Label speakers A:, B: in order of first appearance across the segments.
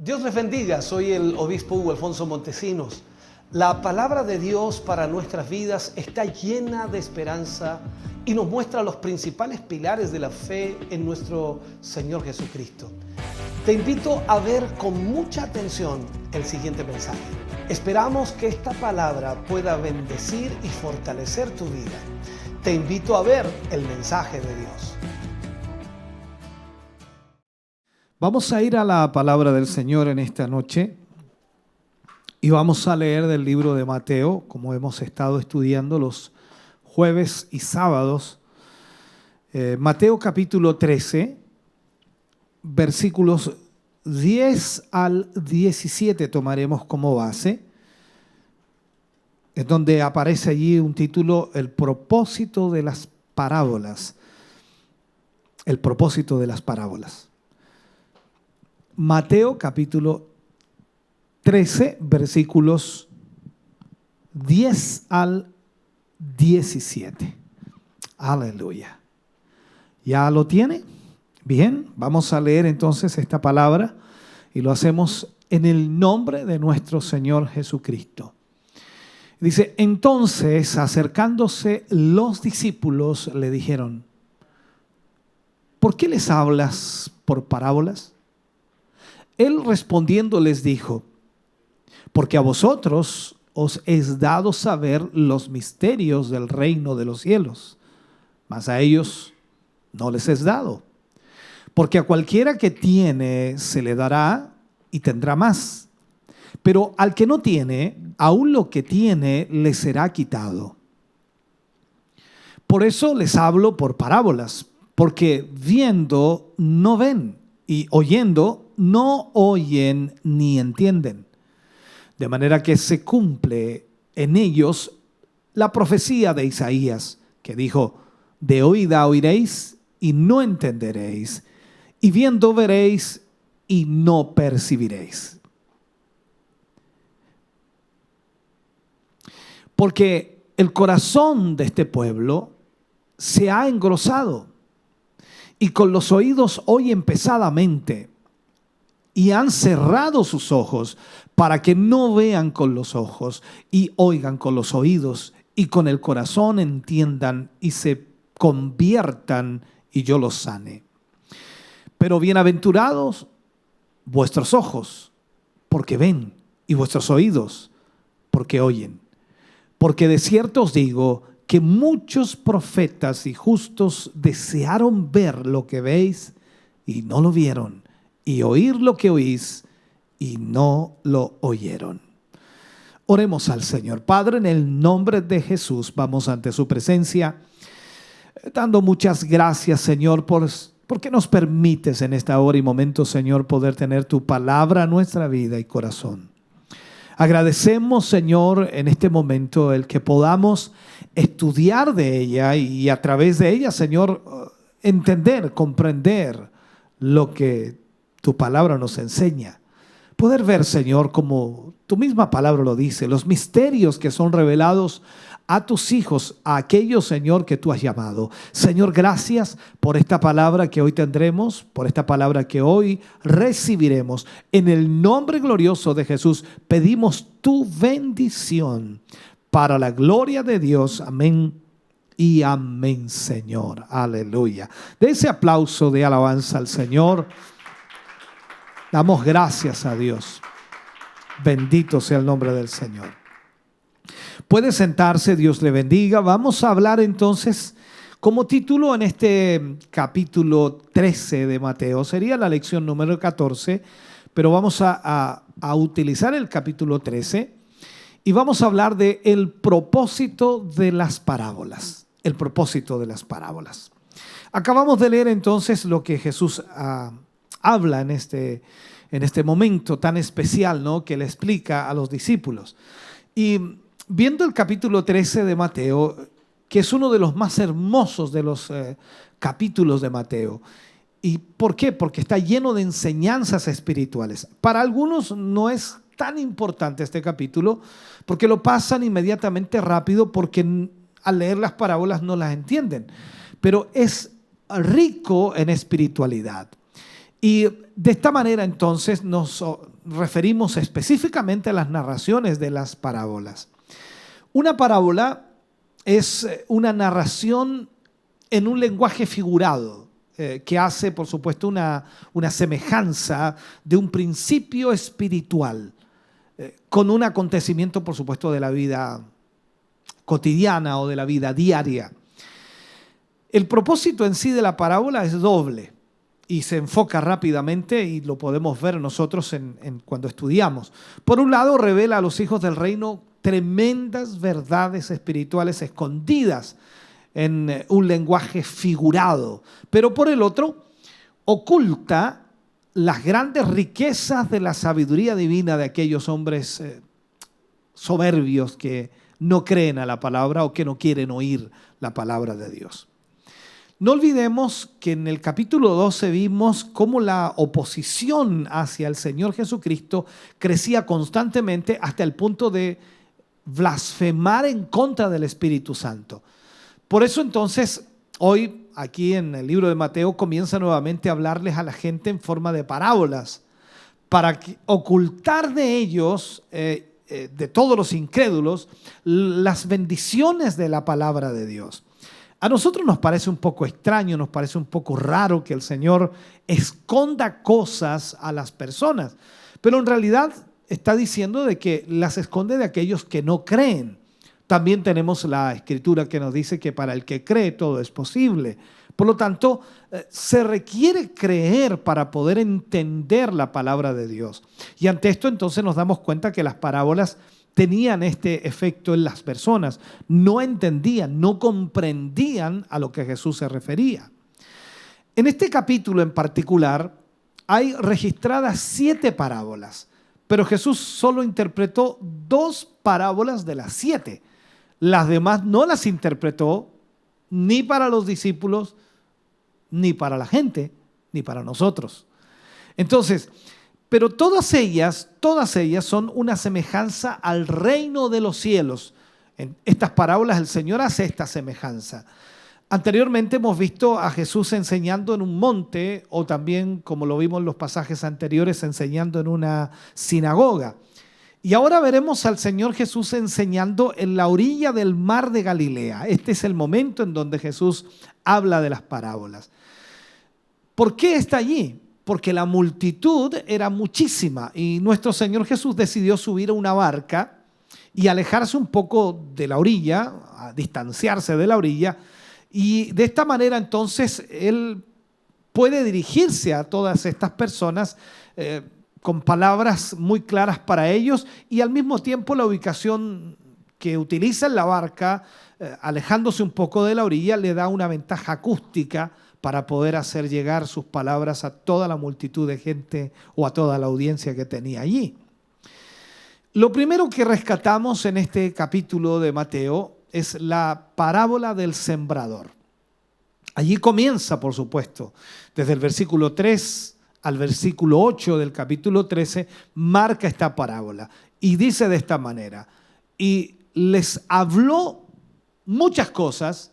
A: Dios les bendiga, soy el obispo Hugo Alfonso Montesinos. La palabra de Dios para nuestras vidas está llena de esperanza y nos muestra los principales pilares de la fe en nuestro Señor Jesucristo. Te invito a ver con mucha atención el siguiente mensaje. Esperamos que esta palabra pueda bendecir y fortalecer tu vida. Te invito a ver el mensaje de Dios.
B: Vamos a ir a la palabra del Señor en esta noche y vamos a leer del libro de Mateo, como hemos estado estudiando los jueves y sábados. Mateo capítulo 13, versículos 10 al 17 tomaremos como base, es donde aparece allí un título, el propósito de las parábolas. El propósito de las parábolas. Mateo capítulo 13, versículos 10 al 17. Aleluya. ¿Ya lo tiene? Bien, vamos a leer entonces esta palabra y lo hacemos en el nombre de nuestro Señor Jesucristo. Dice, entonces acercándose los discípulos le dijeron, ¿por qué les hablas por parábolas? Él respondiendo les dijo, porque a vosotros os es dado saber los misterios del reino de los cielos, mas a ellos no les es dado. Porque a cualquiera que tiene se le dará y tendrá más, pero al que no tiene, aún lo que tiene le será quitado. Por eso les hablo por parábolas, porque viendo no ven y oyendo no oyen ni entienden. De manera que se cumple en ellos la profecía de Isaías, que dijo, de oída oiréis y no entenderéis, y viendo veréis y no percibiréis. Porque el corazón de este pueblo se ha engrosado y con los oídos oyen pesadamente y han cerrado sus ojos para que no vean con los ojos y oigan con los oídos y con el corazón entiendan y se conviertan y yo los sane. Pero bienaventurados vuestros ojos, porque ven, y vuestros oídos, porque oyen. Porque de cierto os digo que muchos profetas y justos desearon ver lo que veis y no lo vieron, y oír lo que oís y no lo oyeron. Oremos al Señor. Padre, en el nombre de Jesús, vamos ante su presencia, dando muchas gracias, Señor, porque nos permites en esta hora y momento, Señor, poder tener tu palabra en nuestra vida y corazón. Agradecemos, Señor, en este momento el que podamos estudiar de ella y a través de ella, Señor, entender, comprender lo que tu palabra nos enseña. Poder ver, Señor, como tu misma palabra lo dice, los misterios que son revelados a tus hijos, a aquellos, Señor, que tú has llamado. Señor, gracias por esta palabra que hoy tendremos, por esta palabra que hoy recibiremos. En el nombre glorioso de Jesús pedimos tu bendición para la gloria de Dios. Amén y amén, Señor. Aleluya. De ese aplauso de alabanza al Señor, damos gracias a Dios. Bendito sea el nombre del Señor. Puede sentarse, Dios le bendiga. Vamos a hablar entonces, como título en este capítulo 13 de Mateo, sería la lección número 14, pero vamos a utilizar el capítulo 13 y vamos a hablar de el propósito de las parábolas. El propósito de las parábolas. Acabamos de leer entonces lo que Jesús habla en este momento tan especial, ¿no?, que le explica a los discípulos. Y viendo el capítulo 13 de Mateo, que es uno de los más hermosos de los capítulos de Mateo. ¿Y por qué? Porque está lleno de enseñanzas espirituales. Para algunos no es tan importante este capítulo, porque lo pasan inmediatamente rápido, porque al leer las parábolas no las entienden. Pero es rico en espiritualidad. Y de esta manera entonces nos referimos específicamente a las narraciones de las parábolas. Una parábola es una narración en un lenguaje figurado, que hace, por supuesto, una semejanza de un principio espiritual, con un acontecimiento, por supuesto, de la vida cotidiana o de la vida diaria. El propósito en sí de la parábola es doble y se enfoca rápidamente, y lo podemos ver nosotros cuando estudiamos. Por un lado, revela a los hijos del reino tremendas verdades espirituales escondidas en un lenguaje figurado, pero por el otro, oculta las grandes riquezas de la sabiduría divina de aquellos hombres soberbios que no creen a la palabra o que no quieren oír la palabra de Dios. No olvidemos que en el capítulo 12 vimos cómo la oposición hacia el Señor Jesucristo crecía constantemente hasta el punto de blasfemar en contra del Espíritu Santo. Por eso entonces hoy aquí en el libro de Mateo comienza nuevamente a hablarles a la gente en forma de parábolas para ocultar de ellos, de todos los incrédulos, las bendiciones de la palabra de Dios. A nosotros nos parece un poco extraño, nos parece un poco raro que el Señor esconda cosas a las personas, pero en realidad está diciendo de que las esconde de aquellos que no creen. También tenemos la Escritura que nos dice que para el que cree todo es posible. Por lo tanto, se requiere creer para poder entender la palabra de Dios. Y ante esto entonces nos damos cuenta que las parábolas tenían este efecto en las personas. No entendían, no comprendían a lo que Jesús se refería. En este capítulo en particular hay registradas 7 parábolas, pero Jesús solo interpretó 2 parábolas de las 7. Las demás no las interpretó ni para los discípulos, ni para la gente, ni para nosotros. Entonces, pero todas ellas son una semejanza al reino de los cielos. En estas parábolas el Señor hace esta semejanza. Anteriormente hemos visto a Jesús enseñando en un monte, o también, como lo vimos en los pasajes anteriores, enseñando en una sinagoga. Y ahora veremos al Señor Jesús enseñando en la orilla del mar de Galilea. Este es el momento en donde Jesús habla de las parábolas. ¿Por qué está allí? Porque la multitud era muchísima y nuestro Señor Jesús decidió subir a una barca y alejarse un poco de la orilla, a distanciarse de la orilla, y de esta manera entonces Él puede dirigirse a todas estas personas con palabras muy claras para ellos, y al mismo tiempo la ubicación que utiliza en la barca, alejándose un poco de la orilla, le da una ventaja acústica para poder hacer llegar sus palabras a toda la multitud de gente o a toda la audiencia que tenía allí. Lo primero que rescatamos en este capítulo de Mateo es la parábola del sembrador. Allí comienza, por supuesto, desde el versículo 3 al versículo 8 del capítulo 13, marca esta parábola y dice de esta manera: y les habló muchas cosas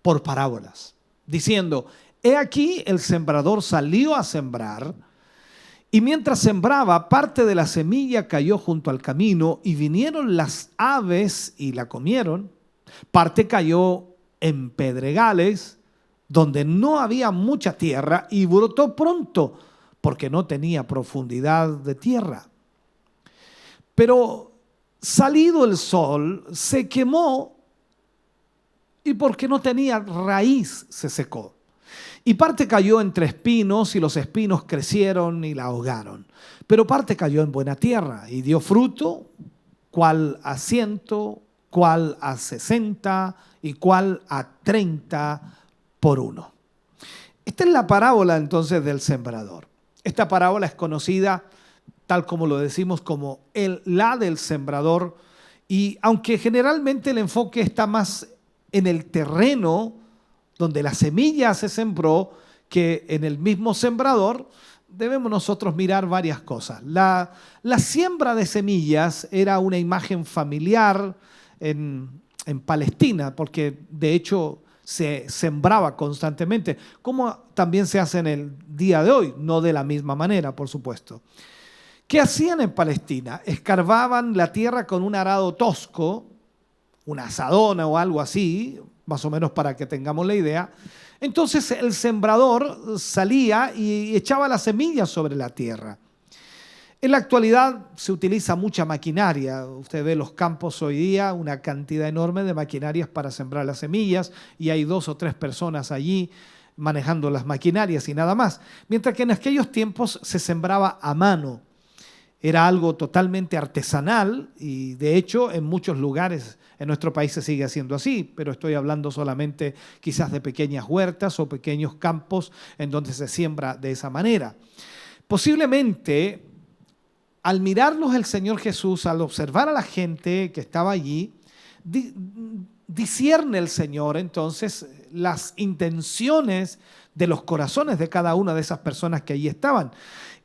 B: por parábolas, diciendo: he aquí el sembrador salió a sembrar, y mientras sembraba, parte de la semilla cayó junto al camino, y vinieron las aves y la comieron. Parte cayó en pedregales, donde no había mucha tierra, y brotó pronto, porque no tenía profundidad de tierra. Pero salido el sol, se quemó, y porque no tenía raíz, se secó. Y parte cayó entre espinos, y los espinos crecieron y la ahogaron. Pero parte cayó en buena tierra, y dio fruto, cuál a 100, cuál a 60, y cuál a 30 por 1. Esta es la parábola entonces del sembrador. Esta parábola es conocida, tal como lo decimos, como la del sembrador, y aunque generalmente el enfoque está más en el terreno donde la semilla se sembró que en el mismo sembrador, debemos nosotros mirar varias cosas. La siembra de semillas era una imagen familiar en Palestina, porque de hecho se sembraba constantemente, como también se hace en el día de hoy, no de la misma manera, por supuesto. ¿Qué hacían en Palestina? Escarbaban la tierra con un arado tosco, una azadona o algo así, más o menos para que tengamos la idea. Entonces el sembrador salía y echaba las semillas sobre la tierra. En la actualidad se utiliza mucha maquinaria. Usted ve los campos hoy día, una cantidad enorme de maquinarias para sembrar las semillas y hay 2 o 3 personas allí manejando las maquinarias y nada más. Mientras que en aquellos tiempos se sembraba a mano. Era algo totalmente artesanal y de hecho en muchos lugares en nuestro país se sigue haciendo así, pero estoy hablando solamente quizás de pequeñas huertas o pequeños campos en donde se siembra de esa manera. Posiblemente al mirarlos el Señor Jesús, al observar a la gente que estaba allí, discierne el Señor entonces las intenciones de los corazones de cada una de esas personas que allí estaban.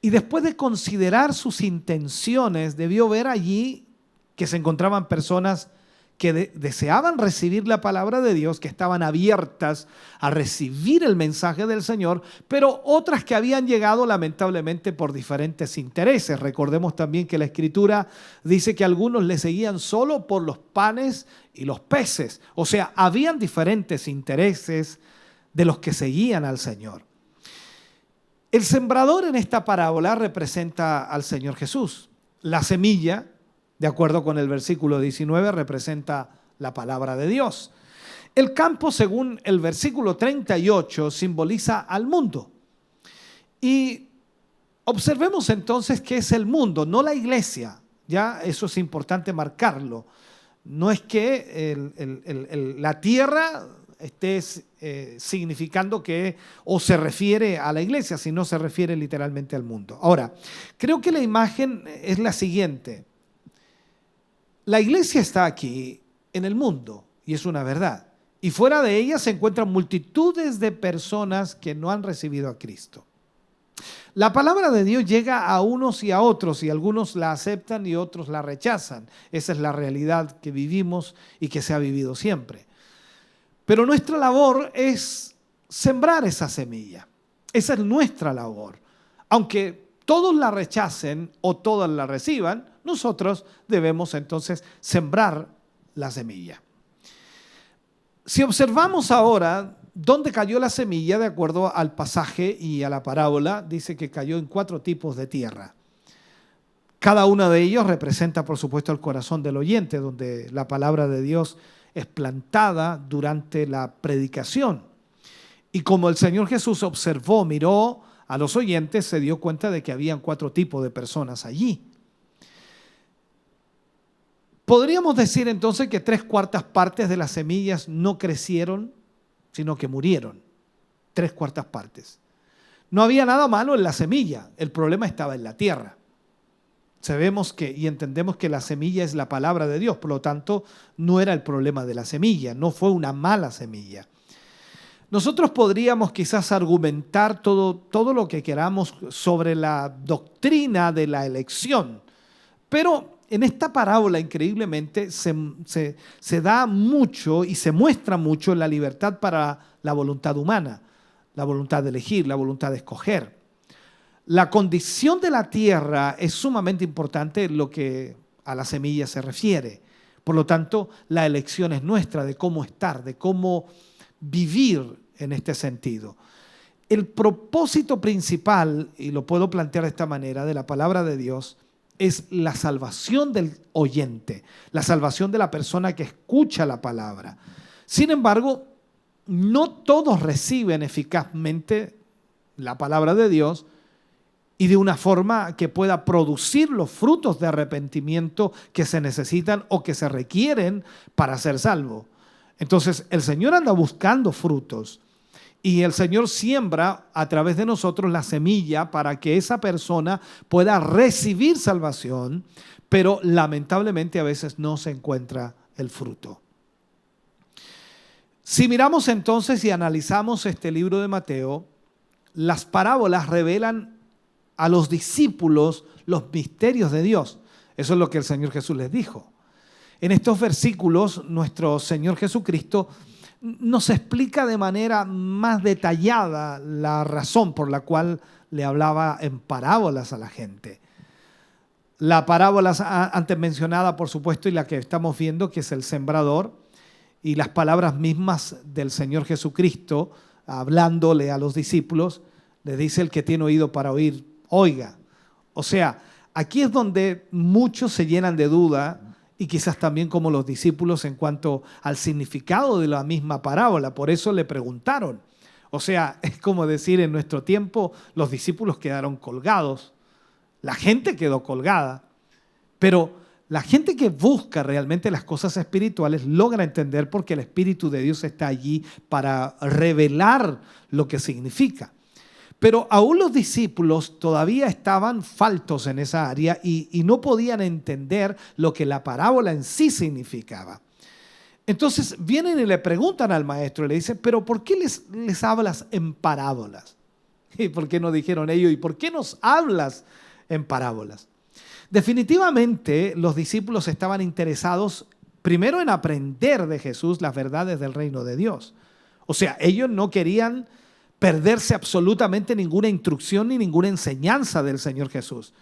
B: Y después de considerar sus intenciones, debió ver allí que se encontraban personas que deseaban recibir la palabra de Dios, que estaban abiertas a recibir el mensaje del Señor, pero otras que habían llegado lamentablemente por diferentes intereses. Recordemos también que la Escritura dice que algunos le seguían solo por los panes y los peces. O sea, habían diferentes intereses de los que seguían al Señor. El sembrador en esta parábola representa al Señor Jesús. La semilla, de acuerdo con el versículo 19, representa la palabra de Dios. El campo, según el versículo 38, simboliza al mundo. Y observemos entonces qué es el mundo, no la iglesia. Ya eso es importante marcarlo. No es que la tierra esté significando que o se refiere a la iglesia, sino se refiere literalmente al mundo. Ahora, creo que la imagen es la siguiente. La iglesia está aquí en el mundo y es una verdad. Y fuera de ella se encuentran multitudes de personas que no han recibido a Cristo. La palabra de Dios llega a unos y a otros y algunos la aceptan y otros la rechazan. Esa es la realidad que vivimos y que se ha vivido siempre. Pero nuestra labor es sembrar esa semilla. Esa es nuestra labor. Aunque todos la rechacen o todas la reciban, nosotros debemos entonces sembrar la semilla. Si observamos ahora dónde cayó la semilla, de acuerdo al pasaje y a la parábola, dice que cayó en 4 tipos de tierra. Cada uno de ellos representa, por supuesto, el corazón del oyente, donde la palabra de Dios es plantada durante la predicación. Y como el Señor Jesús observó, miró a los oyentes, se dio cuenta de que habían 4 tipos de personas allí. Podríamos decir entonces que 3/4 partes de las semillas no crecieron, sino que murieron. 3/4 partes. No había nada malo en la semilla, el problema estaba en la tierra. Sabemos que y entendemos que la semilla es la palabra de Dios, por lo tanto no era el problema de la semilla, no fue una mala semilla. Nosotros podríamos quizás argumentar todo lo que queramos sobre la doctrina de la elección, pero en esta parábola increíblemente se da mucho y se muestra mucho la libertad para la voluntad humana, la voluntad de elegir, la voluntad de escoger. La condición de la tierra es sumamente importante en lo que a la semilla se refiere. Por lo tanto, la elección es nuestra de cómo estar, de cómo vivir en este sentido. El propósito principal, y lo puedo plantear de esta manera, de la palabra de Dios, es la salvación del oyente, la salvación de la persona que escucha la palabra. Sin embargo, no todos reciben eficazmente la palabra de Dios y de una forma que pueda producir los frutos de arrepentimiento que se necesitan o que se requieren para ser salvo. Entonces, el Señor anda buscando frutos y el Señor siembra a través de nosotros la semilla para que esa persona pueda recibir salvación, pero lamentablemente a veces no se encuentra el fruto. Si miramos entonces y analizamos este libro de Mateo, las parábolas revelan a los discípulos los misterios de Dios. Eso es lo que el Señor Jesús les dijo. En estos versículos, nuestro Señor Jesucristo nos explica de manera más detallada la razón por la cual le hablaba en parábolas a la gente. La parábola antes mencionada, por supuesto, y la que estamos viendo, que es el sembrador, y las palabras mismas del Señor Jesucristo, hablándole a los discípulos, le dice: el que tiene oído para oír, oiga. O sea, aquí es donde muchos se llenan de duda, y quizás también como los discípulos en cuanto al significado de la misma parábola. Por eso le preguntaron. O sea, es como decir, en nuestro tiempo los discípulos quedaron colgados, la gente quedó colgada, pero la gente que busca realmente las cosas espirituales logra entender, porque el Espíritu de Dios está allí para revelar lo que significa. Pero aún los discípulos todavía estaban faltos en esa área y no podían entender lo que la parábola en sí significaba. Entonces vienen y le preguntan al maestro y le dicen: pero ¿por qué les hablas en parábolas? ¿Y por qué no dijeron ellos? ¿Y por qué nos hablas en parábolas? Definitivamente los discípulos estaban interesados primero en aprender de Jesús las verdades del reino de Dios. O sea, ellos no querían perderse absolutamente ninguna instrucción ni ninguna enseñanza del Señor Jesús.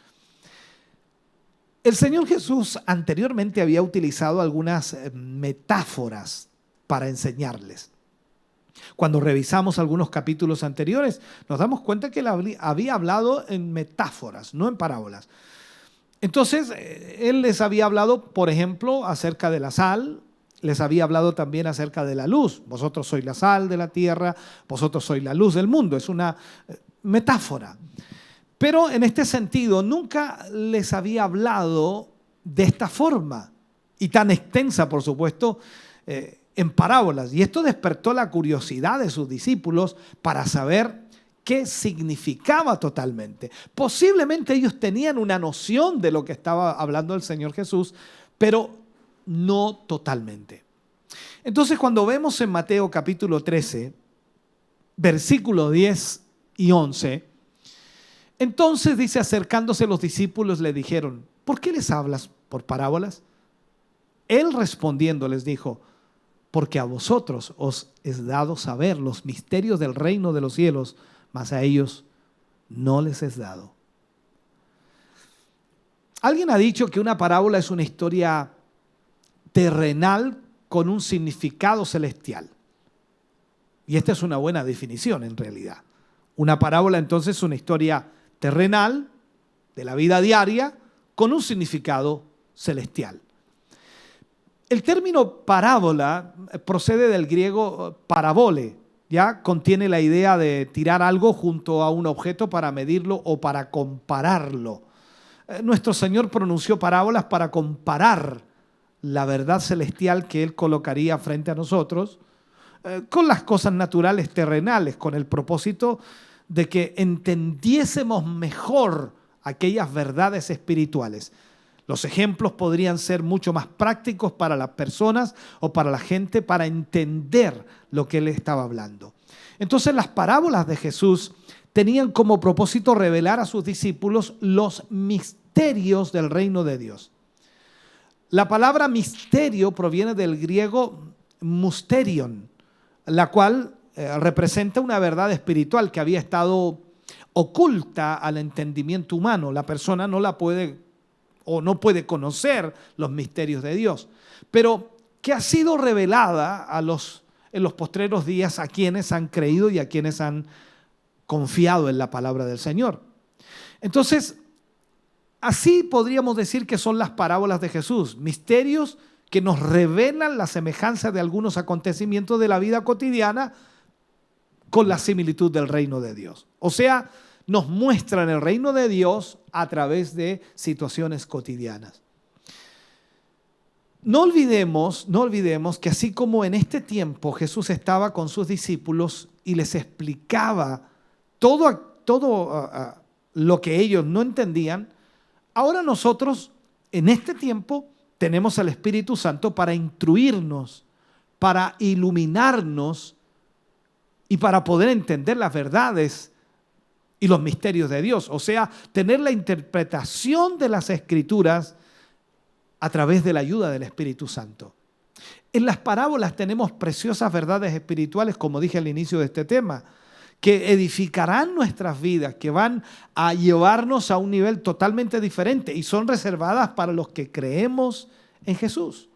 B: El Señor Jesús anteriormente había utilizado algunas metáforas para enseñarles. Cuando revisamos algunos capítulos anteriores, nos damos cuenta que él había hablado en metáforas, no en parábolas. Entonces, él les había hablado, por ejemplo, acerca de la sal, les había hablado también acerca de la luz. Vosotros sois la sal de la tierra, vosotros sois la luz del mundo. Es una metáfora. Pero en este sentido, nunca les había hablado de esta forma y tan extensa, por supuesto, en parábolas. Y esto despertó la curiosidad de sus discípulos para saber qué significaba totalmente. Posiblemente ellos tenían una noción de lo que estaba hablando el Señor Jesús, pero no totalmente. Entonces, cuando vemos en Mateo capítulo 13, versículos 10 y 11, entonces dice: acercándose los discípulos le dijeron: ¿por qué les hablas por parábolas? Él respondiendo les dijo: porque a vosotros os es dado saber los misterios del reino de los cielos, mas a ellos no les es dado. Alguien ha dicho que una parábola es una historia terrenal con un significado celestial. Y esta es una buena definición en realidad. Una parábola entonces es una historia terrenal de la vida diaria con un significado celestial. El término parábola procede del griego parabole, ya contiene la idea de tirar algo junto a un objeto para medirlo o para compararlo. Nuestro Señor pronunció parábolas para comparar la verdad celestial que Él colocaría frente a nosotros con las cosas naturales terrenales, con el propósito de que entendiésemos mejor aquellas verdades espirituales. Los ejemplos podrían ser mucho más prácticos para las personas o para la gente para entender lo que Él estaba hablando. Entonces, las parábolas de Jesús tenían como propósito revelar a sus discípulos los misterios del reino de Dios. La palabra misterio proviene del griego mysterion, la cual representa una verdad espiritual que había estado oculta al entendimiento humano. La persona no la puede o no puede conocer los misterios de Dios, pero que ha sido revelada en los postreros días a quienes han creído y a quienes han confiado en la palabra del Señor. Entonces, así podríamos decir que son las parábolas de Jesús, misterios que nos revelan la semejanza de algunos acontecimientos de la vida cotidiana con la similitud del reino de Dios. O sea, nos muestran el reino de Dios a través de situaciones cotidianas. No olvidemos que así como en este tiempo Jesús estaba con sus discípulos y les explicaba todo lo que ellos no entendían, ahora nosotros en este tiempo tenemos al Espíritu Santo para instruirnos, para iluminarnos y para poder entender las verdades y los misterios de Dios. O sea, tener la interpretación de las Escrituras a través de la ayuda del Espíritu Santo. En las parábolas tenemos preciosas verdades espirituales, como dije al inicio de este tema, que edificarán nuestras vidas, que van a llevarnos a un nivel totalmente diferente y son reservadas para los que creemos en Jesús.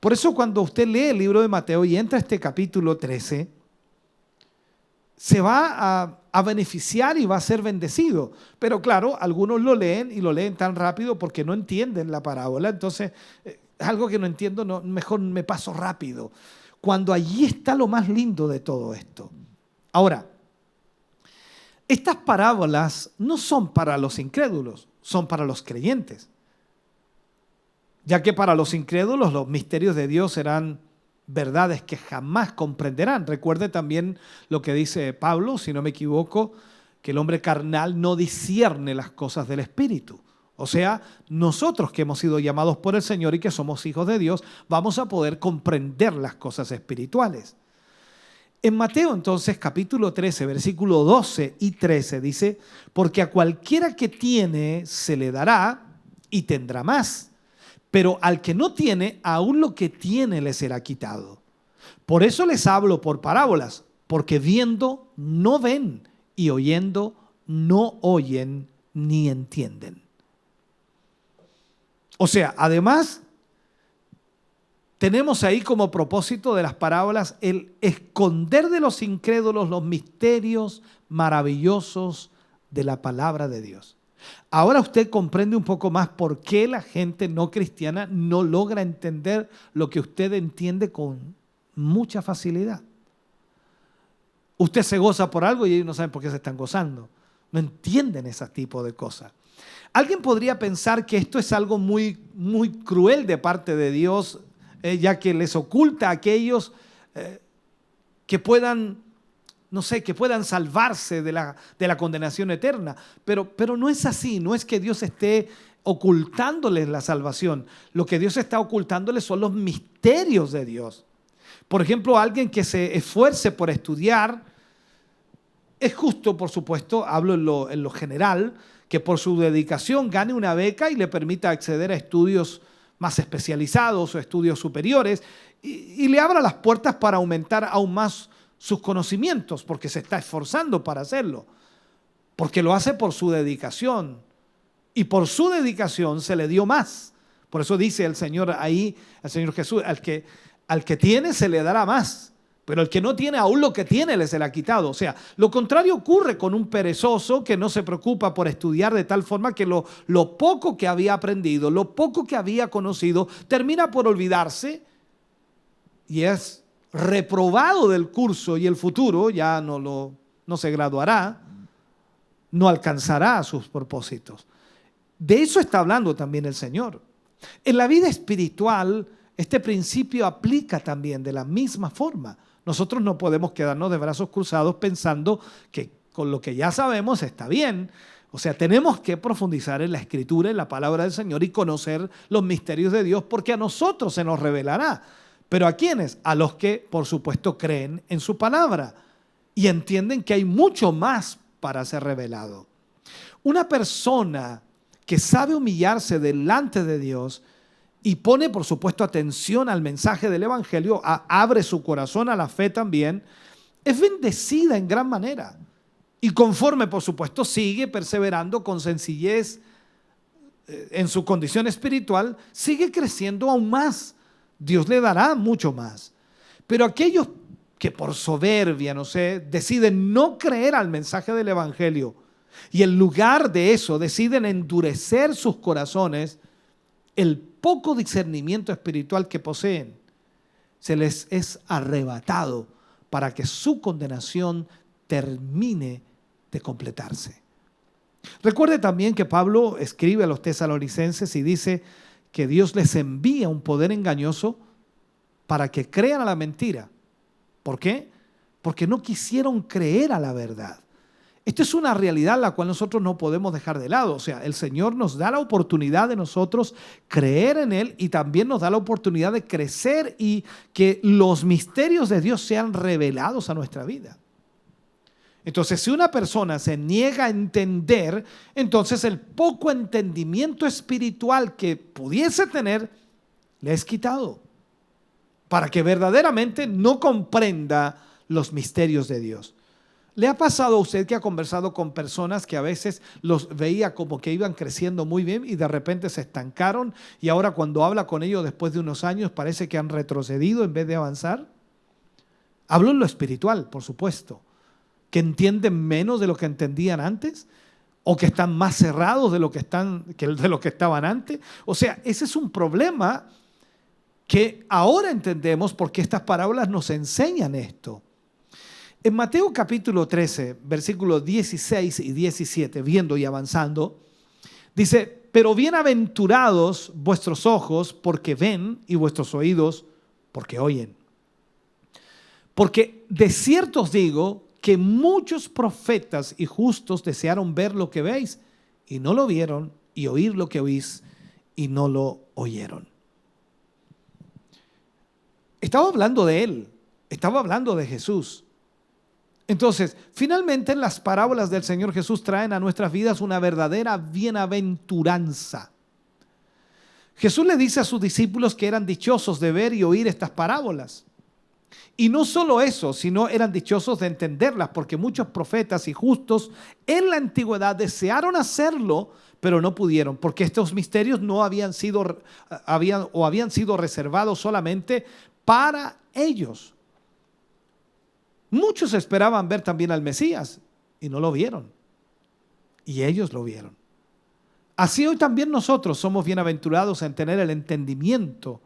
B: Por eso cuando usted lee el libro de Mateo y entra a este capítulo 13, se va a beneficiar y va a ser bendecido. Pero claro, algunos lo leen y lo leen tan rápido porque no entienden la parábola. Entonces, algo que no entiendo, mejor me paso rápido. Cuando allí está lo más lindo de todo esto. Ahora, estas parábolas no son para los incrédulos, son para los creyentes. Ya que para los incrédulos los misterios de Dios serán verdades que jamás comprenderán. Recuerde también lo que dice Pablo, si no me equivoco, que el hombre carnal no discierne las cosas del Espíritu. O sea, nosotros que hemos sido llamados por el Señor y que somos hijos de Dios, vamos a poder comprender las cosas espirituales. En Mateo entonces capítulo 13, versículo 12 y 13 dice, porque a cualquiera que tiene se le dará y tendrá más, pero al que no tiene, aún lo que tiene le será quitado. Por eso les hablo por parábolas, porque viendo no ven y oyendo no oyen ni entienden. O sea, además, tenemos ahí como propósito de las parábolas el esconder de los incrédulos los misterios maravillosos de la palabra de Dios. Ahora usted comprende un poco más por qué la gente no cristiana no logra entender lo que usted entiende con mucha facilidad. Usted se goza por algo y ellos no saben por qué se están gozando. No entienden ese tipo de cosas. Alguien podría pensar que esto es algo muy, muy cruel de parte de Dios, ya que les oculta a aquellos que puedan, no sé, que puedan salvarse de la condenación eterna. Pero no es así, no es que Dios esté ocultándoles la salvación. Lo que Dios está ocultándoles son los misterios de Dios. Por ejemplo, alguien que se esfuerce por estudiar, es justo, por supuesto, hablo en lo general, que por su dedicación gane una beca y le permita acceder a estudios más especializados o estudios superiores y le abra las puertas para aumentar aún más sus conocimientos, porque se está esforzando para hacerlo, porque lo hace por su dedicación y por su dedicación se le dio más. Por eso dice el Señor ahí, el Señor Jesús, al que tiene se le dará más, pero el que no tiene, aún lo que tiene le será quitado. O sea, lo contrario ocurre con un perezoso que no se preocupa por estudiar de tal forma que lo poco que había aprendido, lo poco que había conocido, termina por olvidarse y es reprobado del curso y el futuro ya no se graduará, no alcanzará sus propósitos. De eso está hablando también el Señor. En la vida espiritual, este principio aplica también de la misma forma. Nosotros no podemos quedarnos de brazos cruzados pensando que con lo que ya sabemos está bien. O sea, tenemos que profundizar en la Escritura, en la palabra del Señor y conocer los misterios de Dios, porque a nosotros se nos revelará. ¿Pero a quiénes? A los que, por supuesto, creen en su palabra y entienden que hay mucho más para ser revelado. Una persona que sabe humillarse delante de Dios y pone, por supuesto, atención al mensaje del Evangelio, abre su corazón a la fe también, es bendecida en gran manera. Y conforme, por supuesto, sigue perseverando con sencillez en su condición espiritual, sigue creciendo aún más. Dios le dará mucho más. Pero aquellos que por soberbia, no sé, deciden no creer al mensaje del Evangelio y en lugar de eso deciden endurecer sus corazones, el poco discernimiento espiritual que poseen se les es arrebatado para que su condenación termine de completarse. Recuerde también que Pablo escribe a los tesalonicenses y dice que Dios les envía un poder engañoso para que crean a la mentira. ¿Por qué? Porque no quisieron creer a la verdad. Esto es una realidad la cual nosotros no podemos dejar de lado. O sea, el Señor nos da la oportunidad de nosotros creer en Él y también nos da la oportunidad de crecer y que los misterios de Dios sean revelados a nuestra vida. Entonces, si una persona se niega a entender, entonces el poco entendimiento espiritual que pudiese tener le es quitado para que verdaderamente no comprenda los misterios de Dios. ¿Le ha pasado a usted que ha conversado con personas que a veces los veía como que iban creciendo muy bien y de repente se estancaron y ahora cuando habla con ellos después de unos años parece que han retrocedido en vez de avanzar? Hablo en lo espiritual, por supuesto, que entienden menos de lo que entendían antes o que están más cerrados de lo que estaban antes. O sea, ese es un problema que ahora entendemos porque estas parábolas nos enseñan esto. En Mateo capítulo 13, versículos 16 y 17, viendo y avanzando, dice, pero bienaventurados vuestros ojos porque ven y vuestros oídos porque oyen. Porque de cierto os digo que muchos profetas y justos desearon ver lo que veis y no lo vieron, y oír lo que oís y no lo oyeron. Estaba hablando de él, estaba hablando de Jesús. Entonces, finalmente las parábolas del Señor Jesús traen a nuestras vidas una verdadera bienaventuranza. Jesús le dice a sus discípulos que eran dichosos de ver y oír estas parábolas. Y no solo eso, sino eran dichosos de entenderlas, porque muchos profetas y justos en la antigüedad desearon hacerlo, pero no pudieron, porque estos misterios no habían sido reservados solamente para ellos. Muchos esperaban ver también al Mesías y no lo vieron. Y ellos lo vieron. Así hoy también nosotros somos bienaventurados en tener el entendimiento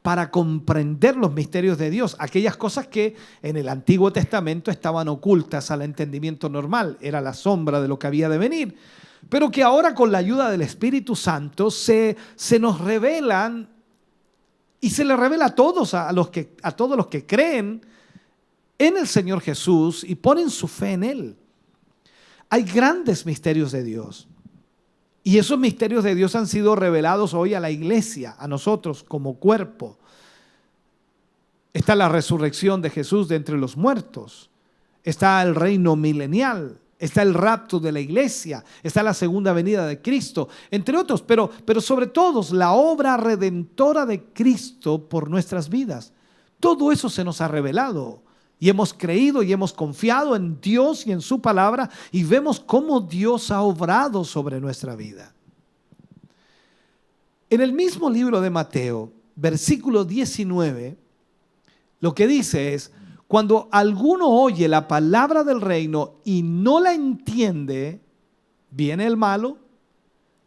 B: para comprender los misterios de Dios. Aquellas cosas que en el Antiguo Testamento estaban ocultas al entendimiento normal. Era la sombra de lo que había de venir. Pero que ahora con la ayuda del Espíritu Santo se nos revelan y se le revela a todos, a todos los que creen en el Señor Jesús y ponen su fe en Él. Hay grandes misterios de Dios. Y esos misterios de Dios han sido revelados hoy a la iglesia, a nosotros como cuerpo. Está la resurrección de Jesús de entre los muertos. Está el reino milenial. Está el rapto de la iglesia. Está la segunda venida de Cristo, entre otros. Pero sobre todo la obra redentora de Cristo por nuestras vidas. Todo eso se nos ha revelado. Y hemos creído y hemos confiado en Dios y en su palabra y vemos cómo Dios ha obrado sobre nuestra vida. En el mismo libro de Mateo, versículo 19, lo que dice es, cuando alguno oye la palabra del reino y no la entiende, viene el malo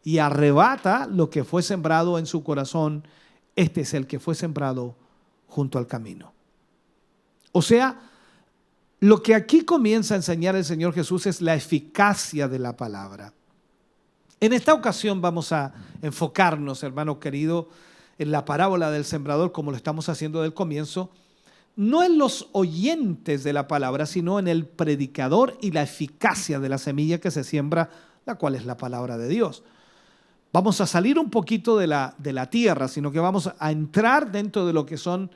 B: y arrebata lo que fue sembrado en su corazón. Este es el que fue sembrado junto al camino. O sea, lo que aquí comienza a enseñar el Señor Jesús es la eficacia de la palabra. En esta ocasión vamos a enfocarnos, hermano querido, en la parábola del sembrador, como lo estamos haciendo del comienzo, no en los oyentes de la palabra, sino en el predicador y la eficacia de la semilla que se siembra, la cual es la palabra de Dios. Vamos a salir un poquito de la tierra, sino que vamos a entrar dentro de lo que son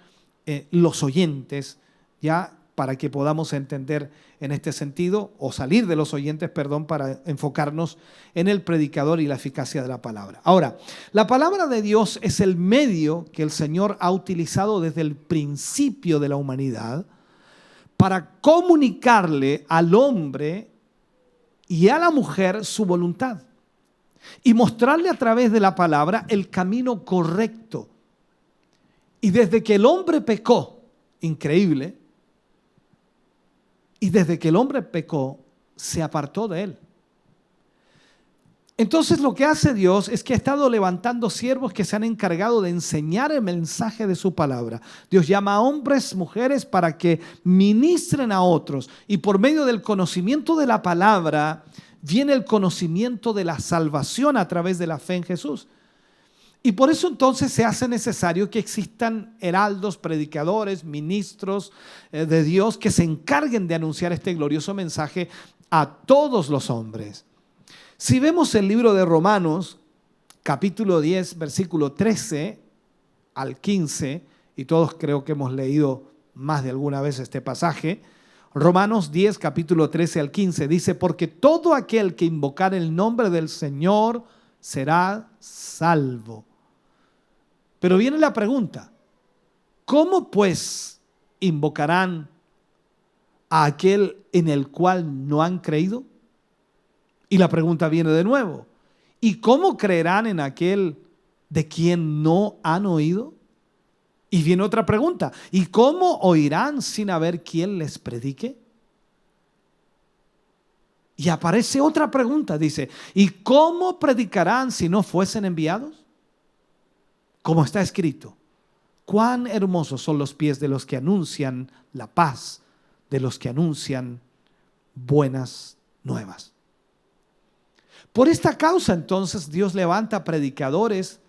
B: los oyentes, ya para que podamos entender en este sentido, o salir de los oyentes, perdón, para enfocarnos en el predicador y la eficacia de la palabra. Ahora, la palabra de Dios es el medio que el Señor ha utilizado desde el principio de la humanidad para comunicarle al hombre y a la mujer su voluntad y mostrarle a través de la palabra el camino correcto. Y desde que el hombre pecó, increíble, y desde que el hombre pecó, se apartó de él. Entonces lo que hace Dios es que ha estado levantando siervos que se han encargado de enseñar el mensaje de su palabra. Dios llama a hombres, mujeres para que ministren a otros. Y por medio del conocimiento de la palabra viene el conocimiento de la salvación a través de la fe en Jesús. Y por eso entonces se hace necesario que existan heraldos, predicadores, ministros de Dios que se encarguen de anunciar este glorioso mensaje a todos los hombres. Si vemos el libro de Romanos, capítulo 10, versículo 13 al 15, y todos creo que hemos leído más de alguna vez este pasaje, Romanos 10, capítulo 13 al 15, dice, porque todo aquel que invocar el nombre del Señor será salvo. Pero viene la pregunta, ¿cómo pues invocarán a aquel en el cual no han creído? Y la pregunta viene de nuevo. ¿Y cómo creerán en aquel de quien no han oído? Y viene otra pregunta. ¿Y cómo oirán sin haber quien les predique? Y aparece otra pregunta, dice, ¿y cómo predicarán si no fuesen enviados? Como está escrito, cuán hermosos son los pies de los que anuncian la paz, de los que anuncian buenas nuevas. Por esta causa entonces Dios levanta predicadores,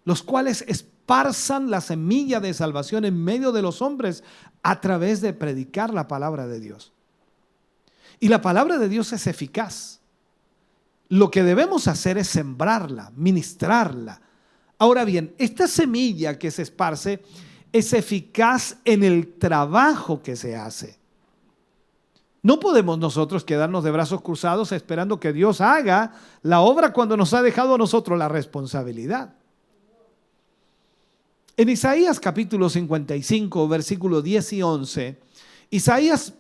B: los cuales esparzan la semilla de salvación en medio de los hombres a través de predicar la palabra de Dios. Y la palabra de Dios es eficaz. Lo que debemos hacer es sembrarla, ministrarla. Ahora bien, esta semilla que se esparce es eficaz en el trabajo que se hace. No podemos nosotros quedarnos de brazos cruzados esperando que Dios haga la obra cuando nos ha dejado a nosotros la responsabilidad. En Isaías capítulo 55, versículos 10 y 11, Isaías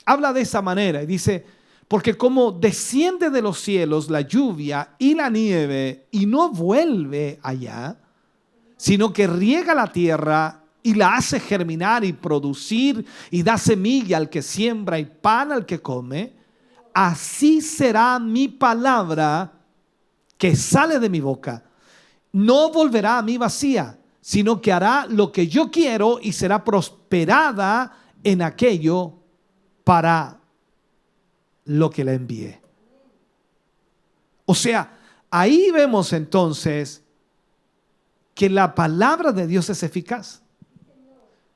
B: habla de esa manera y dice, porque como desciende de los cielos la lluvia y la nieve y no vuelve allá, sino que riega la tierra y la hace germinar y producir y da semilla al que siembra y pan al que come, así será mi palabra que sale de mi boca. No volverá a mí vacía, sino que hará lo que yo quiero y será prosperada en aquello para lo que le envié. O sea, ahí vemos entonces que la palabra de Dios es eficaz.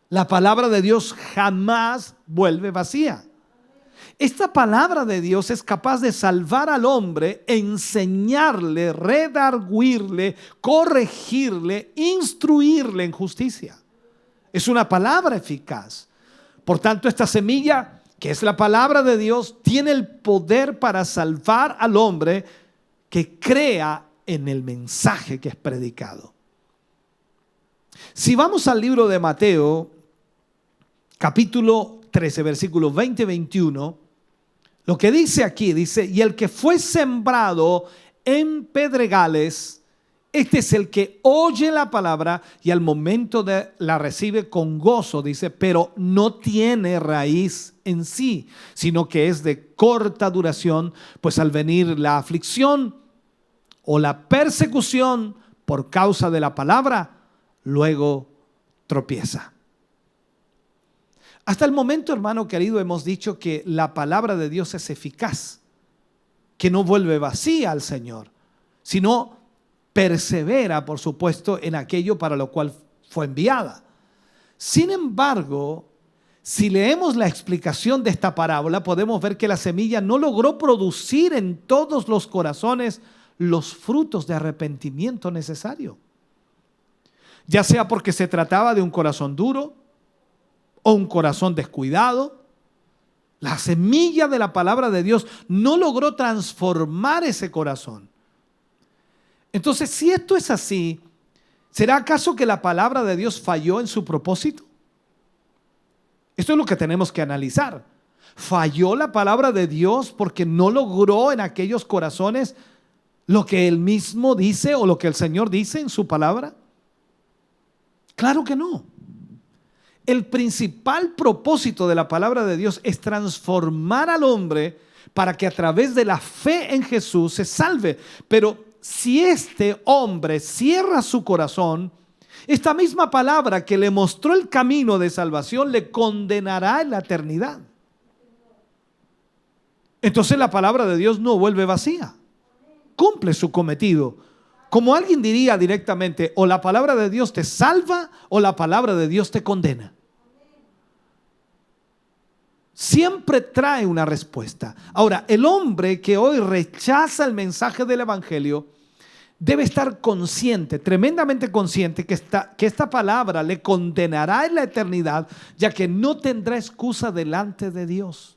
B: La palabra de Dios jamás vuelve vacía. Esta palabra de Dios es capaz de salvar al hombre, enseñarle, redarguirle, corregirle, instruirle en justicia. Es una palabra eficaz. Por tanto, esta semilla, que es la palabra de Dios, tiene el poder para salvar al hombre que crea en el mensaje que es predicado. Si vamos al libro de Mateo, capítulo 13, versículos 20 y 21, lo que dice aquí, dice, y el que fue sembrado en pedregales, este es el que oye la palabra y al momento de la recibe con gozo, dice, pero no tiene raíz en sí, sino que es de corta duración, pues al venir la aflicción o la persecución por causa de la palabra, luego tropieza. Hasta el momento, hermano querido, hemos dicho que la palabra de Dios es eficaz, que no vuelve vacía al Señor, sino persevera, por supuesto, en aquello para lo cual fue enviada. Sin embargo, si leemos la explicación de esta parábola, podemos ver que la semilla no logró producir en todos los corazones los frutos de arrepentimiento necesario. Ya sea porque se trataba de un corazón duro o un corazón descuidado, la semilla de la palabra de Dios no logró transformar ese corazón. Entonces, si esto es así, ¿será acaso que la palabra de Dios falló en su propósito? Esto es lo que tenemos que analizar. ¿Falló la palabra de Dios porque no logró en aquellos corazones lo que Él mismo dice o lo que el Señor dice en su palabra? Claro que no. El principal propósito de la palabra de Dios es transformar al hombre para que a través de la fe en Jesús se salve. Pero si este hombre cierra su corazón, esta misma palabra que le mostró el camino de salvación le condenará en la eternidad. Entonces la palabra de Dios no vuelve vacía, cumple su cometido. Como alguien diría directamente, o la palabra de Dios te salva o la palabra de Dios te condena. Siempre trae una respuesta. Ahora, el hombre que hoy rechaza el mensaje del evangelio debe estar consciente, tremendamente consciente, que esta palabra le condenará en la eternidad, ya que no tendrá excusa delante de Dios.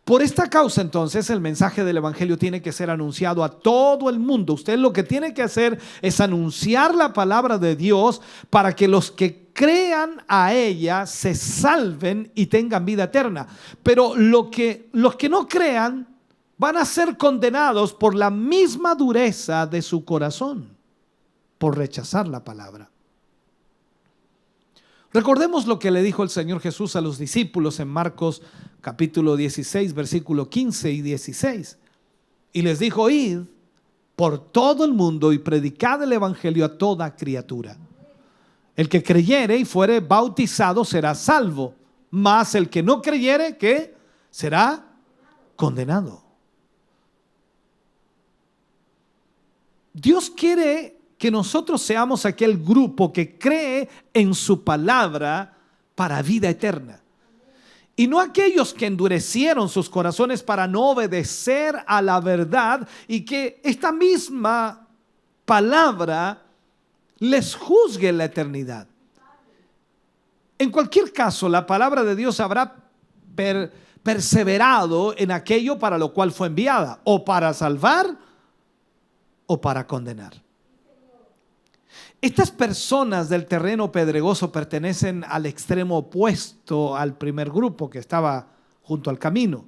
B: Por esta causa, entonces, el mensaje del evangelio tiene que ser anunciado a todo el mundo. Usted lo que tiene que hacer es anunciar la palabra de Dios para que los que crean a ella se salven y tengan vida eterna. Pero los que no crean van a ser condenados por la misma dureza de su corazón, por rechazar la palabra. Recordemos lo que le dijo el Señor Jesús a los discípulos en Marcos capítulo 16, versículo 15 y 16. Y les dijo: id por todo el mundo y predicad el evangelio a toda criatura. El que creyere y fuere bautizado será salvo, mas el que no creyere, ¿qué? Será condenado. Dios quiere que nosotros seamos aquel grupo que cree en su palabra para vida eterna. Y no aquellos que endurecieron sus corazones para no obedecer a la verdad y que esta misma palabra les juzgue en la eternidad. En cualquier caso, la palabra de Dios habrá perseverado en aquello para lo cual fue enviada, o para salvar o para condenar. Estas personas del terreno pedregoso pertenecen al extremo opuesto al primer grupo que estaba junto al camino.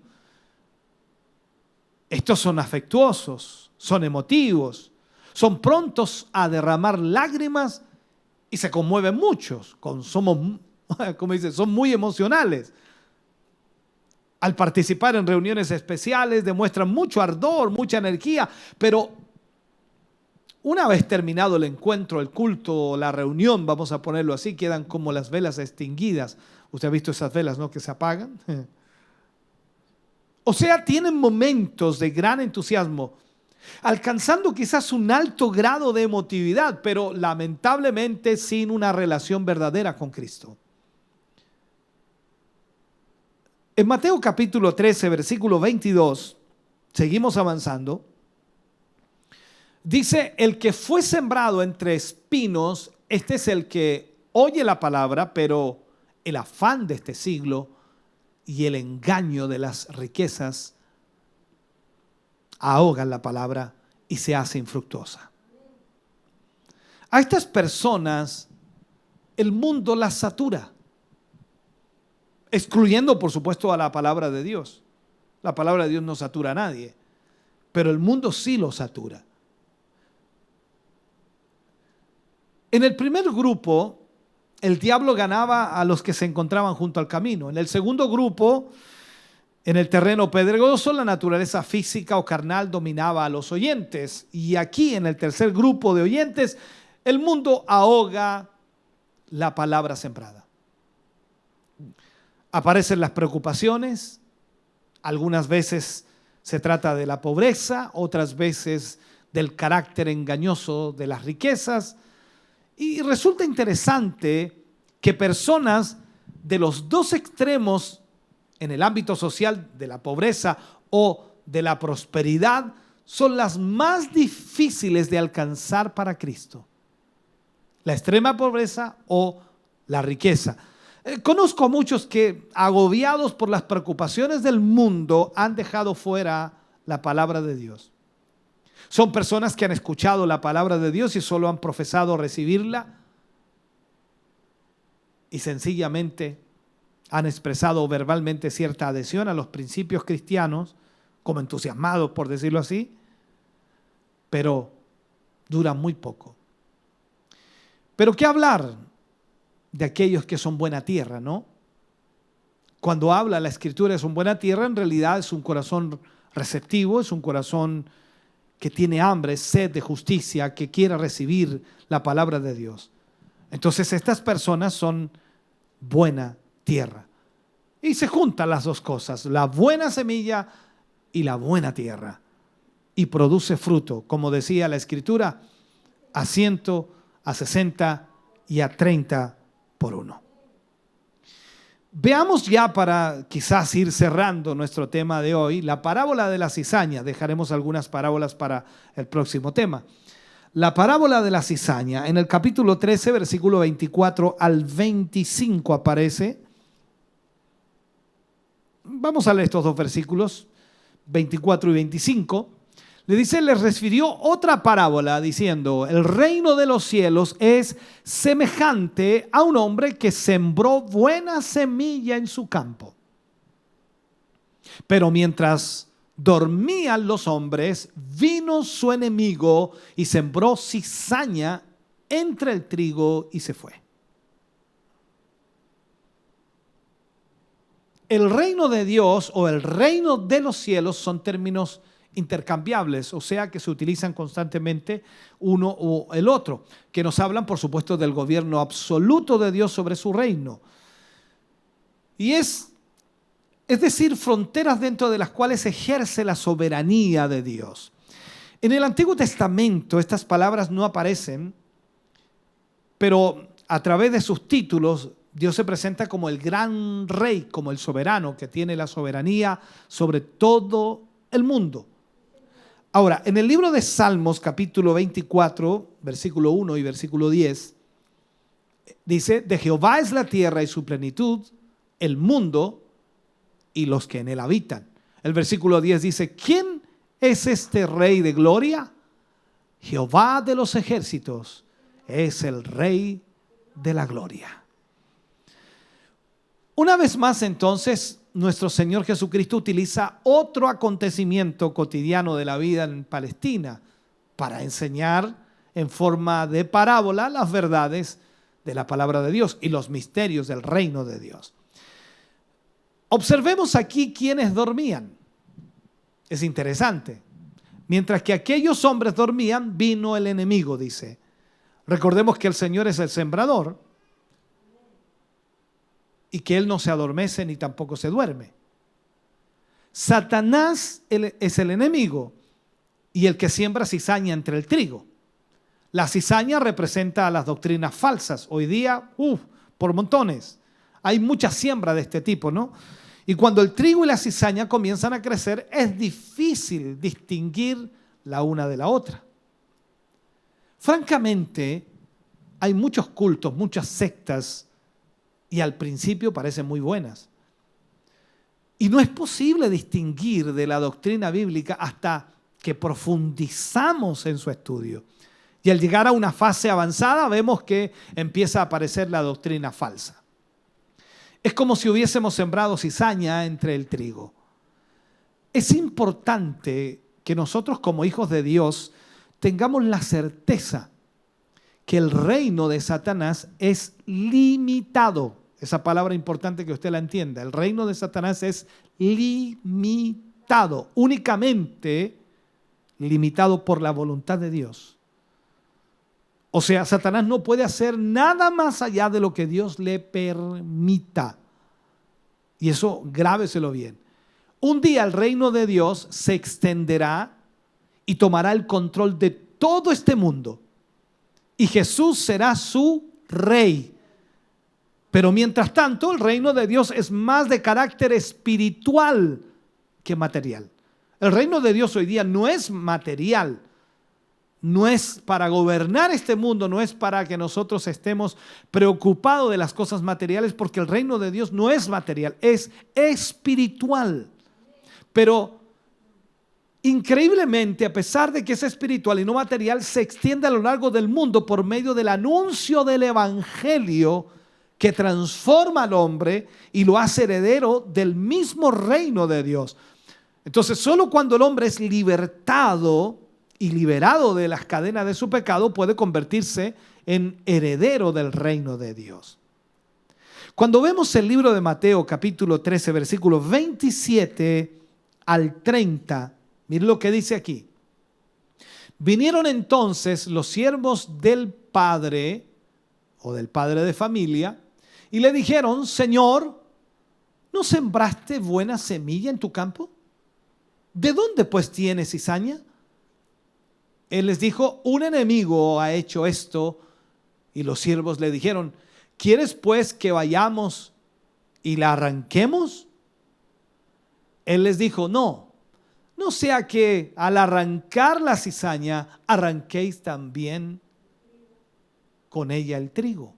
B: Estos son afectuosos, son emotivos, son prontos a derramar lágrimas y se conmueven muchos. Son muy emocionales. Al participar en reuniones especiales demuestran mucho ardor, mucha energía, pero una vez terminado el encuentro, el culto, la reunión, vamos a ponerlo así, quedan como las velas extinguidas. Usted ha visto esas velas, ¿no?, que se apagan. O sea, tienen momentos de gran entusiasmo, alcanzando quizás un alto grado de emotividad, pero lamentablemente sin una relación verdadera con Cristo. En Mateo capítulo 13, versículo 22, seguimos avanzando. Dice: el que fue sembrado entre espinos, este es el que oye la palabra, pero el afán de este siglo y el engaño de las riquezas ahogan la palabra y se hace infructuosa. A estas personas el mundo las satura, excluyendo por supuesto a la palabra de Dios. La palabra de Dios no satura a nadie, pero el mundo sí lo satura. En el primer grupo, el diablo ganaba a los que se encontraban junto al camino. En el segundo grupo, en el terreno pedregoso, la naturaleza física o carnal dominaba a los oyentes. Y aquí, en el tercer grupo de oyentes, el mundo ahoga la palabra sembrada. Aparecen las preocupaciones. Algunas veces se trata de la pobreza, otras veces del carácter engañoso de las riquezas. Y resulta interesante que personas de los dos extremos en el ámbito social, de la pobreza o de la prosperidad, son las más difíciles de alcanzar para Cristo. La extrema pobreza o la riqueza. Conozco a muchos que, agobiados por las preocupaciones del mundo, han dejado fuera la palabra de Dios. Son personas que han escuchado la palabra de Dios y solo han profesado recibirla y sencillamente han expresado verbalmente cierta adhesión a los principios cristianos, como entusiasmados, por decirlo así, pero duran muy poco. Pero ¿qué hablar de aquellos que son buena tierra, no? Cuando habla la Escritura es un buena tierra, en realidad es un corazón receptivo, es un corazón que tiene hambre, sed de justicia, que quiere recibir la palabra de Dios. Entonces estas personas son buena tierra. Y se juntan las dos cosas, la buena semilla y la buena tierra. Y produce fruto, como decía la Escritura, a 100, a 60 y a 30 por uno. Veamos ya, para quizás ir cerrando nuestro tema de hoy, la parábola de la cizaña. Dejaremos algunas parábolas para el próximo tema. La parábola de la cizaña, en el capítulo 13, versículo 24 al 25 aparece. Vamos a leer estos dos versículos, 24 y 25. Le dice, les refirió otra parábola diciendo, el reino de los cielos es semejante a un hombre que sembró buena semilla en su campo. Pero mientras dormían los hombres, vino su enemigo y sembró cizaña entre el trigo y se fue. El reino de Dios o el reino de los cielos son términos intercambiables, o sea que se utilizan constantemente uno o el otro, que nos hablan por supuesto del gobierno absoluto de Dios sobre su reino. Y es decir, fronteras dentro de las cuales ejerce la soberanía de Dios. En el Antiguo Testamento estas palabras no aparecen, pero a través de sus títulos Dios se presenta como el gran rey, como el soberano que tiene la soberanía sobre todo el mundo. Ahora, en el libro de Salmos, capítulo 24, versículo 1 y versículo 10, dice, de Jehová es la tierra y su plenitud, el mundo y los que en él habitan. El versículo 10 dice, ¿quién es este rey de gloria? Jehová de los ejércitos es el rey de la gloria. Una vez más, entonces, nuestro Señor Jesucristo utiliza otro acontecimiento cotidiano de la vida en Palestina para enseñar en forma de parábola las verdades de la palabra de Dios y los misterios del reino de Dios. Observemos aquí quiénes dormían. Es interesante. Mientras que aquellos hombres dormían, vino el enemigo, dice. Recordemos que el Señor es el sembrador y que Él no se adormece ni tampoco se duerme. Satanás es el enemigo y el que siembra cizaña entre el trigo. La cizaña representa a las doctrinas falsas. Hoy día, por montones. Hay mucha siembra de este tipo, ¿no? Y cuando el trigo y la cizaña comienzan a crecer, es difícil distinguir la una de la otra. Francamente, hay muchos cultos, muchas sectas, y al principio parecen muy buenas. Y no es posible distinguir de la doctrina bíblica hasta que profundizamos en su estudio. Y al llegar a una fase avanzada, vemos que empieza a aparecer la doctrina falsa. Es como si hubiésemos sembrado cizaña entre el trigo. Es importante que nosotros como hijos de Dios tengamos la certeza que el reino de Satanás es limitado. Esa palabra importante que usted la entienda. El reino de Satanás es limitado, únicamente limitado por la voluntad de Dios. O sea, Satanás no puede hacer nada más allá de lo que Dios le permita. Y eso grábeselo bien. Un día el reino de Dios se extenderá y tomará el control de todo este mundo. Y Jesús será su rey. Pero mientras tanto, el reino de Dios es más de carácter espiritual que material. El reino de Dios hoy día no es material. No es para gobernar este mundo, no es para que nosotros estemos preocupados de las cosas materiales, porque el reino de Dios no es material, es espiritual. Pero increíblemente, a pesar de que es espiritual y no material, se extiende a lo largo del mundo por medio del anuncio del evangelio que transforma al hombre y lo hace heredero del mismo reino de Dios. Entonces, solo cuando el hombre es libertado y liberado de las cadenas de su pecado, puede convertirse en heredero del reino de Dios. Cuando vemos el libro de Mateo capítulo 13, versículos 27 al 30, miren lo que dice aquí. Vinieron entonces los siervos del padre o del padre de familia y le dijeron, Señor, ¿no sembraste buena semilla en tu campo? ¿De dónde pues tienes cizaña? Él les dijo, un enemigo ha hecho esto. Y los siervos le dijeron, ¿quieres pues que vayamos y la arranquemos? Él les dijo, no sea que al arrancar la cizaña, arranquéis también con ella el trigo.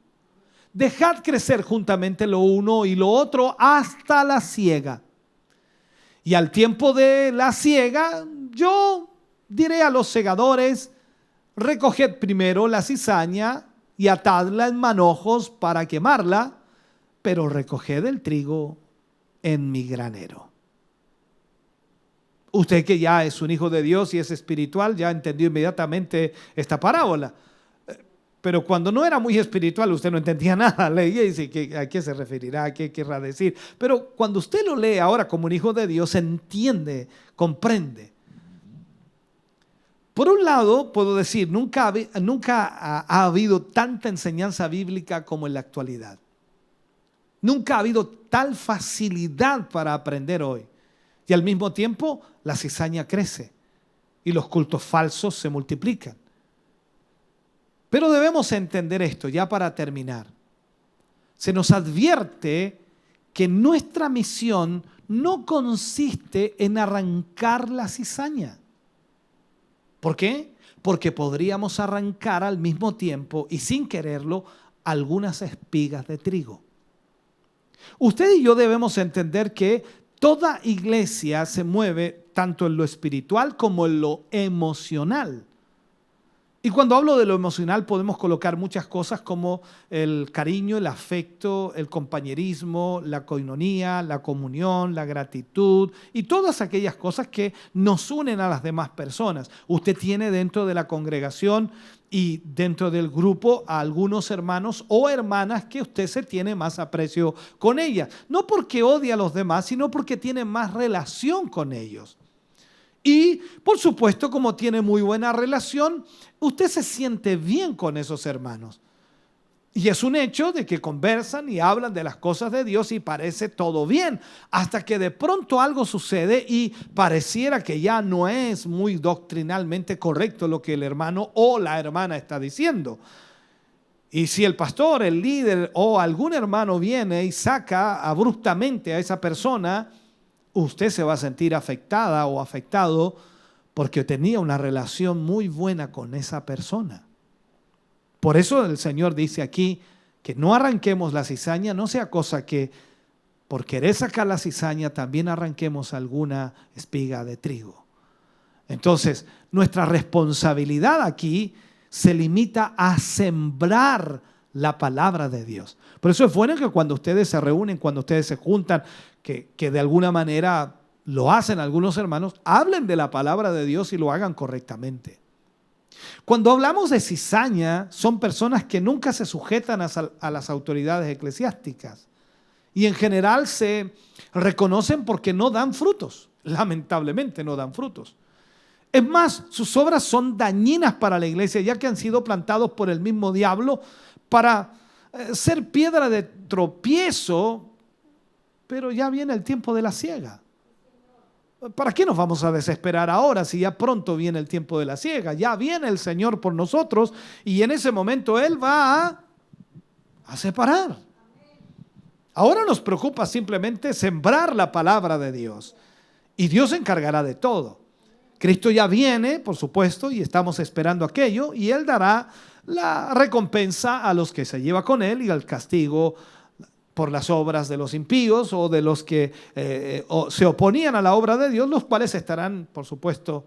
B: Dejad crecer juntamente lo uno y lo otro hasta la siega. Y al tiempo de la siega, yo diré a los segadores, recoged primero la cizaña y atadla en manojos para quemarla, pero recoged el trigo en mi granero. Usted que ya es un hijo de Dios y es espiritual, ya entendió inmediatamente esta parábola. Pero cuando no era muy espiritual, usted no entendía nada. Leía y dice, ¿a qué se referirá? ¿A qué querrá decir? Pero cuando usted lo lee ahora como un hijo de Dios, entiende, comprende. Por un lado, puedo decir, nunca ha habido tanta enseñanza bíblica como en la actualidad. Nunca ha habido tal facilidad para aprender hoy. Y al mismo tiempo, la cizaña crece y los cultos falsos se multiplican. Pero debemos entender esto, ya para terminar. Se nos advierte que nuestra misión no consiste en arrancar la cizaña. ¿Por qué? Porque podríamos arrancar al mismo tiempo y sin quererlo algunas espigas de trigo. Usted y yo debemos entender que toda iglesia se mueve tanto en lo espiritual como en lo emocional. Y cuando hablo de lo emocional podemos colocar muchas cosas como el cariño, el afecto, el compañerismo, la coinonía, la comunión, la gratitud y todas aquellas cosas que nos unen a las demás personas. Usted tiene dentro de la congregación y dentro del grupo a algunos hermanos o hermanas que usted se tiene más aprecio con ellas. No porque odie a los demás, sino porque tiene más relación con ellos. Y por supuesto, como tiene muy buena relación, usted se siente bien con esos hermanos. Y es un hecho de que conversan y hablan de las cosas de Dios y parece todo bien, hasta que de pronto algo sucede y pareciera que ya no es muy doctrinalmente correcto lo que el hermano o la hermana está diciendo. Y si el pastor, el líder o algún hermano viene y saca abruptamente a esa persona, usted se va a sentir afectada o afectado porque tenía una relación muy buena con esa persona. Por eso el Señor dice aquí que no arranquemos la cizaña, no sea cosa que por querer sacar la cizaña también arranquemos alguna espiga de trigo. Entonces, nuestra responsabilidad aquí se limita a sembrar la palabra de Dios. Por eso es bueno que cuando ustedes se reúnen, cuando ustedes se juntan, que de alguna manera lo hacen algunos hermanos, hablen de la palabra de Dios y lo hagan correctamente. Cuando hablamos de cizaña, son personas que nunca se sujetan a las autoridades eclesiásticas y en general se reconocen porque no dan frutos. Lamentablemente no dan frutos. Es más, sus obras son dañinas para la iglesia, ya que han sido plantados por el mismo diablo para ser piedra de tropiezo, pero ya viene el tiempo de la siega. ¿Para qué nos vamos a desesperar ahora si ya pronto viene el tiempo de la siega? Ya viene el Señor por nosotros y en ese momento Él va a separar. Ahora nos preocupa simplemente sembrar la palabra de Dios y Dios se encargará de todo. Cristo ya viene, por supuesto, y estamos esperando aquello y Él dará la recompensa a los que se lleva con Él y al castigo por las obras de los impíos o de los que se oponían a la obra de Dios, los cuales estarán, por supuesto,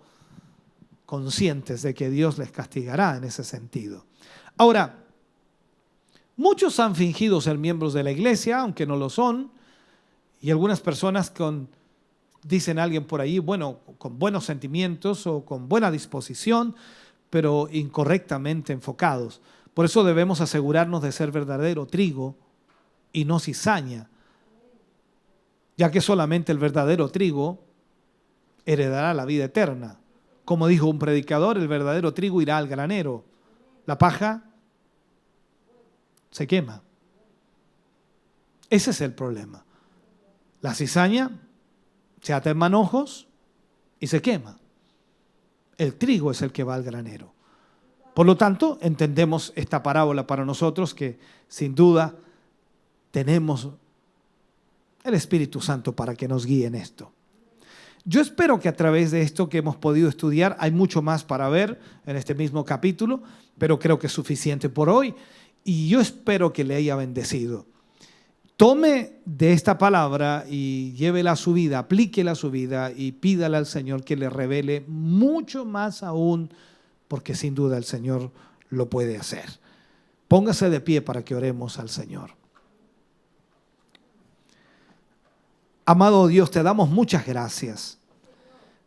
B: conscientes de que Dios les castigará en ese sentido. Ahora, muchos han fingido ser miembros de la iglesia, aunque no lo son, y algunas personas dicen a alguien por ahí, bueno, con buenos sentimientos o con buena disposición, pero incorrectamente enfocados. Por eso debemos asegurarnos de ser verdadero trigo y no cizaña, ya que solamente el verdadero trigo heredará la vida eterna. Como dijo un predicador, el verdadero trigo irá al granero, la paja se quema. Ese es el problema. La cizaña se ata en manojos y se quema. El trigo es el que va al granero. Por lo tanto, entendemos esta parábola para nosotros que sin duda tenemos el Espíritu Santo para que nos guíe en esto. Yo espero que a través de esto que hemos podido estudiar, hay mucho más para ver en este mismo capítulo, pero creo que es suficiente por hoy y yo espero que le haya bendecido. tome de esta palabra y llévela a su vida, aplíquela a su vida y pídale al Señor que le revele mucho más aún, porque sin duda el Señor lo puede hacer. Póngase de pie para que oremos al Señor. Amado Dios, te damos muchas gracias.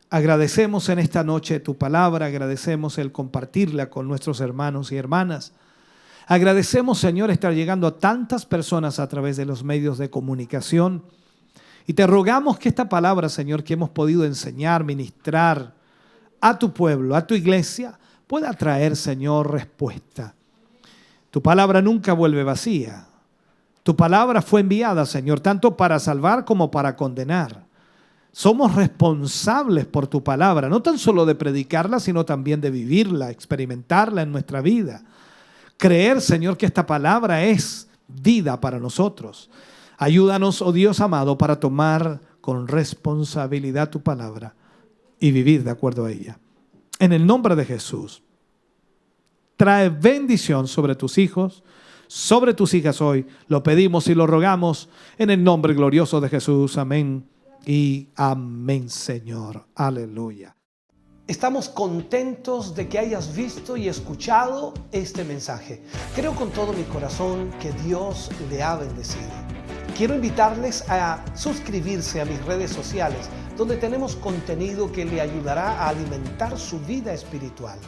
B: Agradecemos en esta noche tu palabra, agradecemos el compartirla con nuestros hermanos y hermanas. Agradecemos, Señor, estar llegando a tantas personas a través de los medios de comunicación. Y te rogamos que esta palabra, Señor, que hemos podido enseñar, ministrar a tu pueblo, a tu iglesia, pueda traer, Señor, respuesta. Tu palabra nunca vuelve vacía. Tu palabra fue enviada, Señor, tanto para salvar como para condenar. Somos responsables por tu palabra, no tan solo de predicarla, sino también de vivirla, experimentarla en nuestra vida. Creer, Señor, que esta palabra es vida para nosotros. Ayúdanos, oh Dios amado, para tomar con responsabilidad tu palabra y vivir de acuerdo a ella. En el nombre de Jesús, trae bendición sobre tus hijos, sobre tus hijas hoy. Lo pedimos y lo rogamos en el nombre glorioso de Jesús. Amén y amén, Señor. Aleluya.
A: Estamos contentos de que hayas visto y escuchado este mensaje. Creo con todo mi corazón que Dios le ha bendecido. Quiero invitarles a suscribirse a mis redes sociales, donde tenemos contenido que le ayudará a alimentar su vida espiritual.